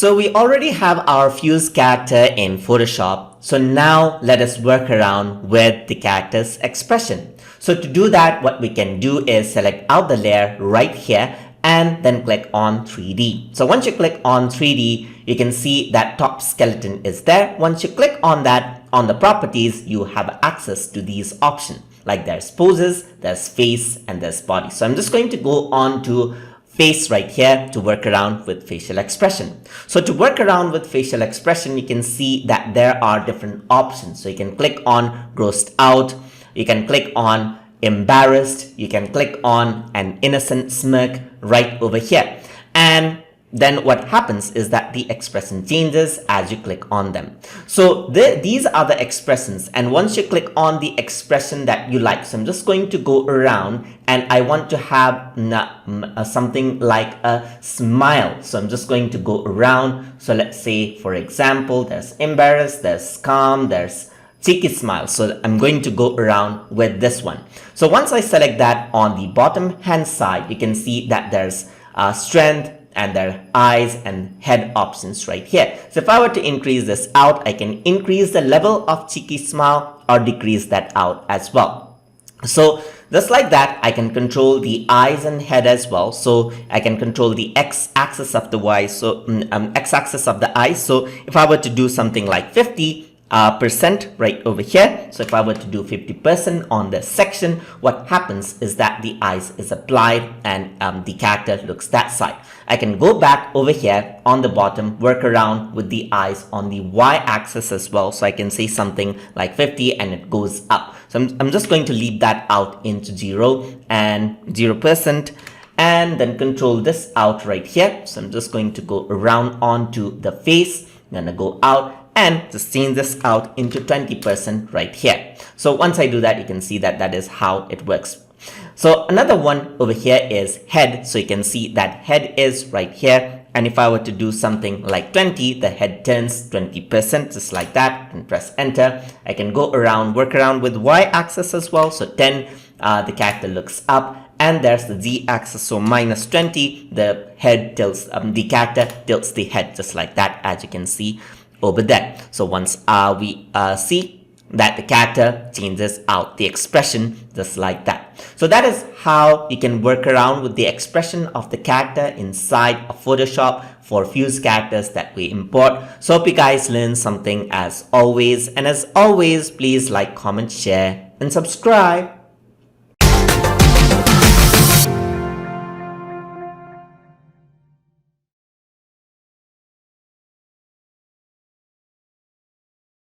So we already have our Fuse character in Photoshop. So now let us work around with the character's expression. So to do that, what we can do is select out the layer right here and then click on 3D. So once you click on 3D, you can see that top skeleton is there. Once you click on that, on the properties, you have access to these options. Like there's poses, there's face, and there's body. So I'm just going to go on to face right here to work around with facial expression. So to work around with facial expression, you can see that there are different options. So you can click on grossed out, you can click on embarrassed, you can click on an innocent smirk right over here. And then what happens is that the expression changes as you click on them. So these are the expressions, and once you click on the expression that you like, so I'm just going to go around and I want to have something like a smile. So I'm just going to go around. So let's say, for example, there's embarrassed, there's calm, there's cheeky smile. So I'm going to go around with this one. So once I select that, on the bottom hand side, you can see that there's strength, and their eyes and head options right here. So if I were to increase this out, I can increase the level of cheeky smile or decrease that out as well. So just like that, I can control the eyes and head as well. So I can control the x-axis of the eyes. So x-axis of the eyes. So if I were to do something like 50% right over here. So if I were to do 50% on this section, what happens is that the eyes is applied and the character looks that side. I can go back over here on the bottom, work around with the eyes on the y-axis as well. So I can say something like 50 and it goes up. So I'm just going to leave that out into 0 and 0%. And then control this out right here. So I'm just going to go around onto the face, then I go out and just change this out into 20% right here. So once I do that, you can see that that is how it works. So another one over here is head. So you can see that head is right here. And if I were to do something like 20, the head turns 20%, just like that, and press enter. I can go around, work around with y-axis as well. So 10, the character looks up. And there's the z-axis, so minus 20, the head tilts, the character tilts the head, just like that, as you can see over there. So once we see that the character changes out the expression just like that. So that is how you can work around with the expression of the character inside of Photoshop for Fuse characters that we import. So hope you guys learned something as always. And as always, please like, comment, share, and subscribe.